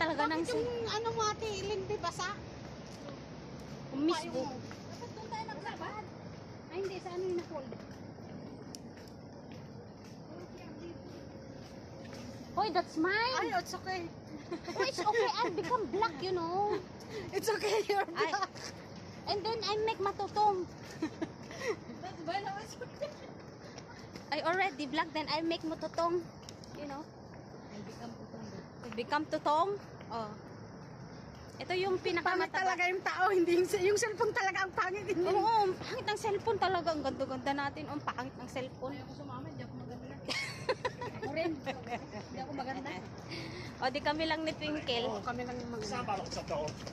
talaga ng yung ano mo ate, hindi basa? misbo. Dapat doon tayo naglakad. Ay hindi, sa ano yung na-fold? Hoy, that's mine. Ay, it's okay. Oh, it's okay. I'll become black, you know. It's okay, you're black. And then I make matutong. That's well, it's okay. I already black, then I make matutong. You know. I become tutong. Oh. Ito yung Pangit pinakamataba. talaga yung tao, hindi yung cellphone talaga ang pangit. Hindi. Oo, ang pangit ng cellphone talaga. Ang ganda-ganda natin. Ang pangit ng cellphone. Ako sumama, hindi ako maganda. Ako rin, hindi ako maganda. O, di kami lang ni Twinkle. Oo, kami lang yung maganda.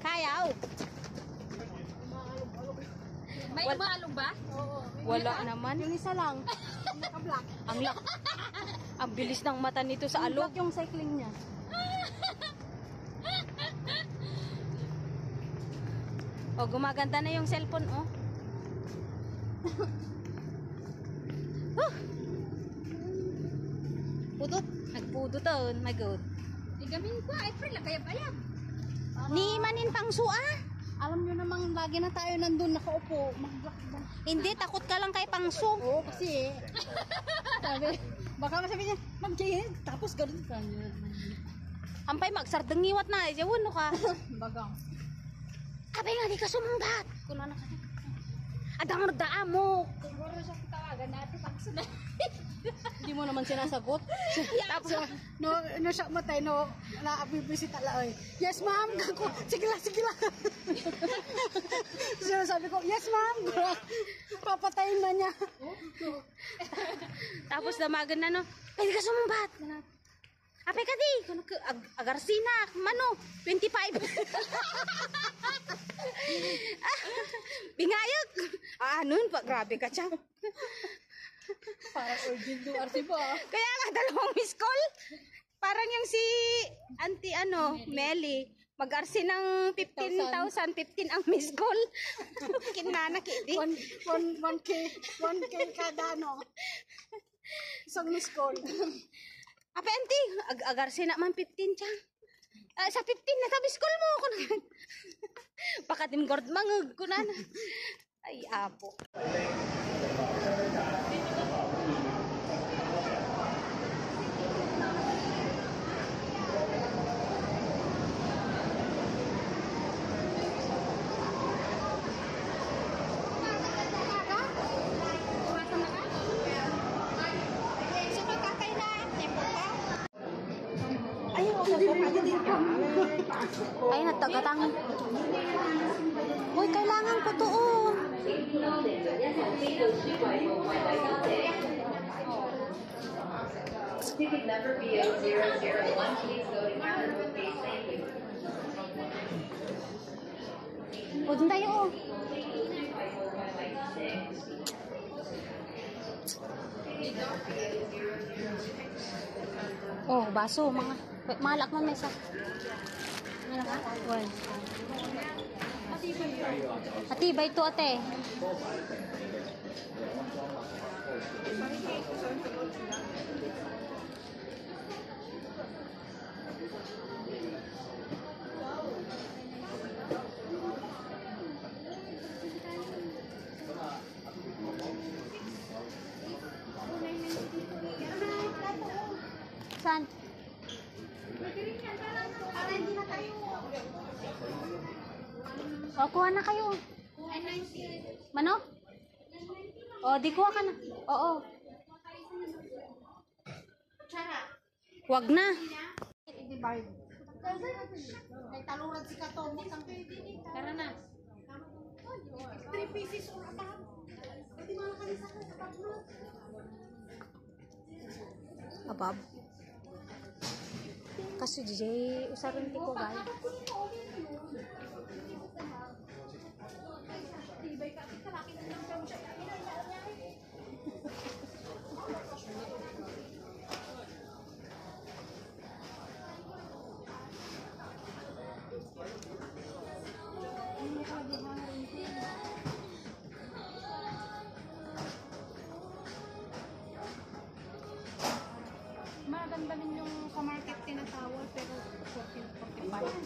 Kayaw. May umalong ba? Oo. Wala naman. Yung isa lang, naka-black. Ang bilis ng mata nito sa alog. Yung cycling niya. O, gumaganda na yung cellphone, oh. Pudot. Nagpudot, oh. My God. Igamin ko, April, lagayab-ayab. Ni manin pang sua. Alam nyo namang lagi na tayo nandun nakaupo. Hindi, takot ka lang kay Pangsu. Oo, kasi sabi, baka masabi niya, mag-jahil, tapos ganun ka niya. Ampay, magsardangiwat na. Jawon no ka. Bagang. Abay nga, di ka sumumbat. Kuno na ka. Adang rada mo. Siguro siya tawagan natin, paksa na. Hindi mo naman sinasagot. Tapos, no siya matay, naabibisit ala, oy. Yes, ma'am. Sige lang. So, sabi ko, yes, ma'am. Papatayin na niya. tapos damagan na, no. Ay, di ka sumumbat. Apay ka di. Kuno ka, agarsina. Mano, 25. Bingayag. Nun pa, grabe ka, Chang. Parang urgent to RC ba? Kaya nga, 2 miss call. Parang yung si Auntie, Melly. Mag-arsi ng 15,000, 15 ang miss call. Kinana, kidi. 1K kada, isang miss call. Apay, Auntie, agarsi na man 15, Chang. Sa 15 na tabis call mo. Pakatim gord mangag ko na. Ay, apo. Ay, natagatang. Uy, kailangan ko to, oh. Ticket number BO001, please go to counter please. Thank you. O, dun tayo, oh. Oh, baso, mga malak na mesa. Malak na. Well. Matibay to, ate. Saan? O, kuha na kayo. Mano? O, di kuha ka na. Oo. Wag na. May taluran si Kato. Tara na. 3 pieces or about. Pwede mga kalisa ka sa paglo. Abab. Kasi DJ, usarin ti ko guys. Tibay ka. Kalaki na lang siya. Maganda din yung sa market tinatawag pero 45 Oras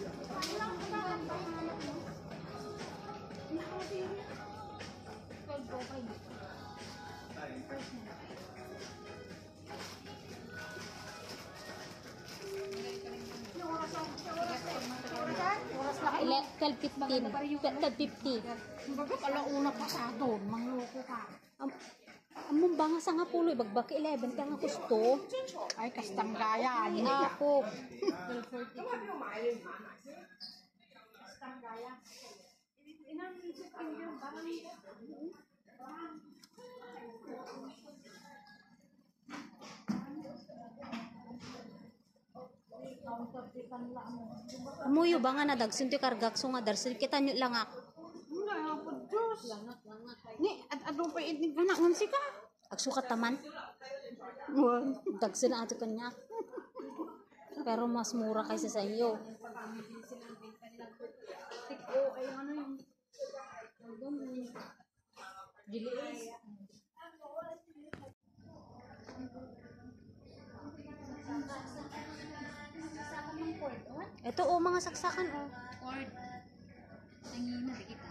na kayo. 12:15. 12:50. Baga pala una pa sa doon. Mangloko ka. Among banga sa nga pulo, ibagbaki 11 ka nga gusto. Ay, kastang gaya. Ay, ako. Amuyo ba nga nadagsun ti kargak so nga darsin kita nyo lang ako. Wala ako, Diyos. Ni, at ano pa inig ka na, ngunsi ka. Agsukat taman. Wan. Dagsin na ato kanya. Pero mas mura kaysa sa iyo. Ay, ano yung... Diliis. Ito mga saksakan oh. Cord. Nangina, di kita.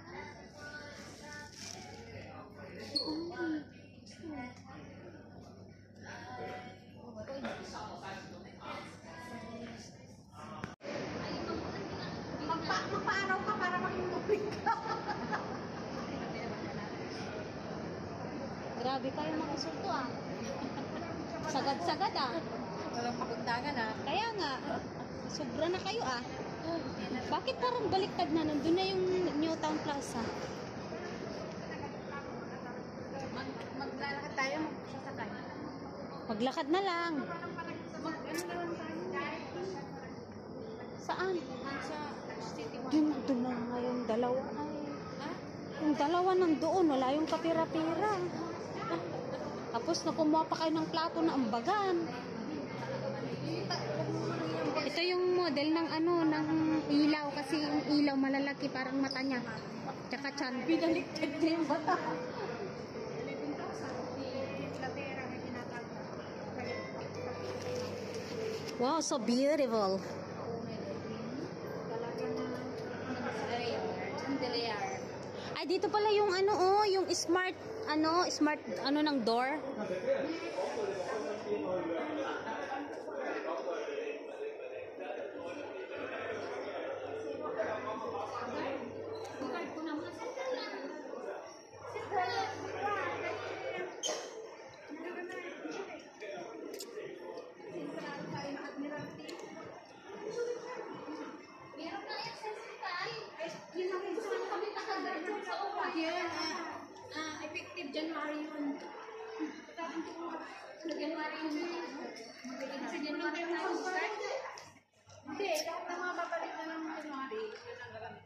Magpaaraw ka para maging ka. Grabe kayo mga sulto ah. Sagad-sagad ah. Walang pakundangan ah. Kaya nga, sobra na kayo ah. Bakit parang baliktad na? Nandun na yung New Town Plaza. Maglalakad tayo, magsasakay. Maglakad na lang. Ano na lang tayo? Saan? Sa City Mall. Doon na nga yung dalawa. Ay, Ha? yung dalawa nandoon, wala yung kapira-pira. Tapos na kumuha pa kayo ng plato na ambagan. Ito yung model ng ano, ng ilaw kasi yung ilaw malalaki parang mata niya. Tsaka chan. Pinaliktad na yung bata. Wow, so beautiful. Ay, dito pala yung ano oh, yung smart ano ng door. Effective January yun. January yun. Sa January na yung start? Hindi, lahat ng mga babalik na ng January, yun ang gagamit.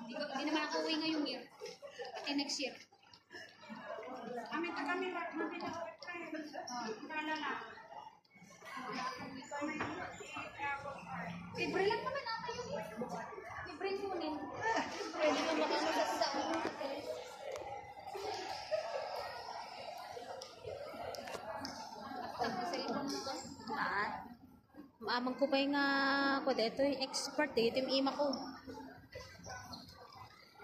Hindi naman ako uwi ngayong year. Pati next year. Kami mabinawit na yun. Kala na. Libre lang naman ata yun. Libre kunin. Pwede na makamulat sa ulo. Maamang ko pa yung ko ito yung expert ito yung ima ko.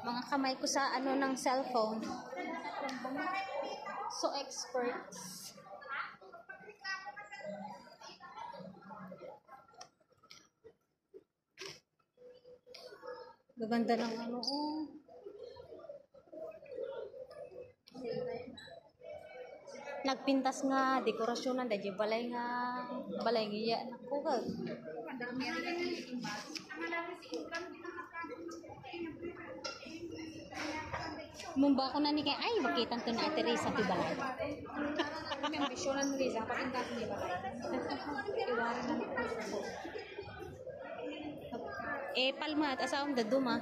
Mga kamay ko sa ano ng cellphone. So experts. Gaganda ng ano oh. Nagpintas nga dekorasyon ng dadyo balay nga nako kag. Mumba ko na ni kay ay bakitan to na ate Risa ti balay. Kami ang bisyonan mo Liza, patinda ko ni balay. Iwaran na ako. Eh palma at asawang daduma.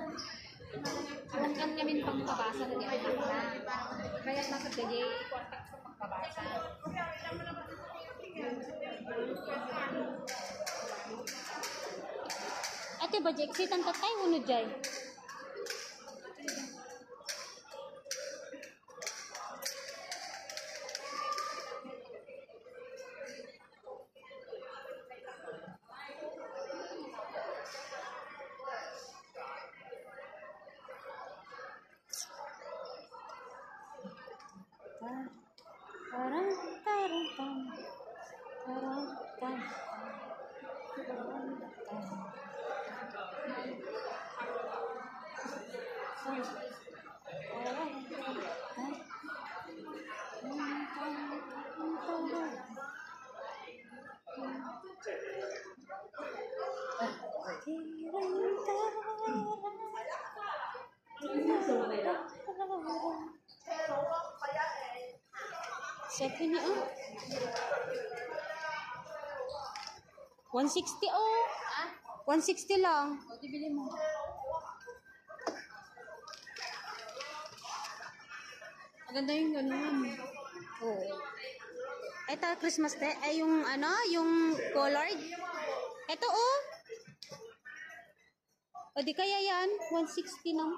Anak kan kami pang pabasa na di anak na. Kaya nasa gaye kontak sa pagpabasa. Ate ba exitan ta tayo uno jay. Siyempre ni oh. 160 oh. 160 lang. O, bili mo. Maganda yung ganun. Oo. Ito, Christmas tree. Ay, yung ano, yung colored. Ito, oh. O, di kaya yan. 160 lang.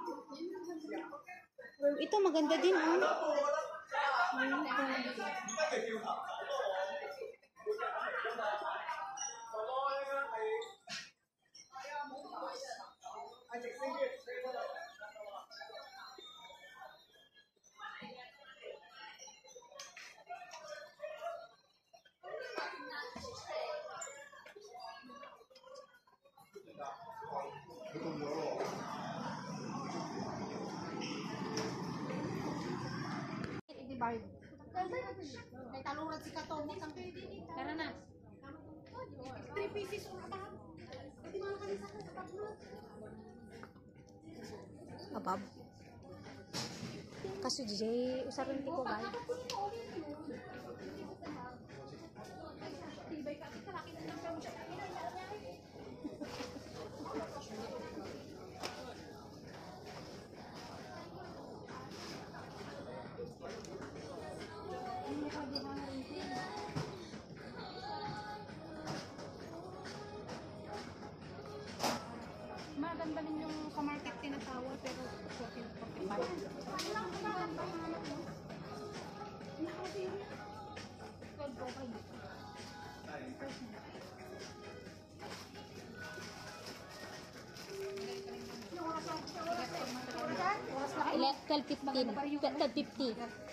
Ito, maganda din, oh. May talungan si Katon. Tara na. 3 pieces o ba? Pwede mga kanisa ko sa tatlo. Abab. Kaso, DJ, usapin ko ba? Tibay ka. Ika laki na lang siya mo siya. Maganda din yung sa market tinatawag pero 12.50.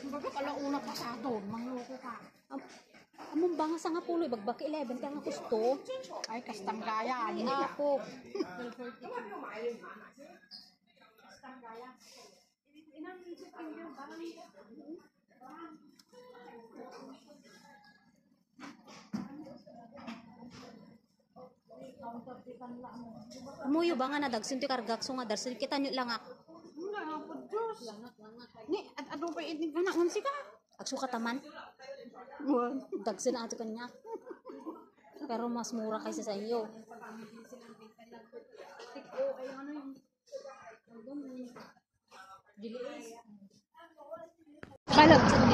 Baga pala una pa sa doon, mangloko ka. Among banga sa nga pulo, bagbak 11 ka nga gusto. Ay, kastang gaya. Ay, ako. Amuyo ba nga nadagsun ti kargak so nga darsin kita nyo lang ako. Wala nga po, Diyos. Ni, at ano pa itin ka na, ngansi ka? Agsuka taman. Dagsin na ato kanya. Pero mas mura kaysa sa iyo. Balag.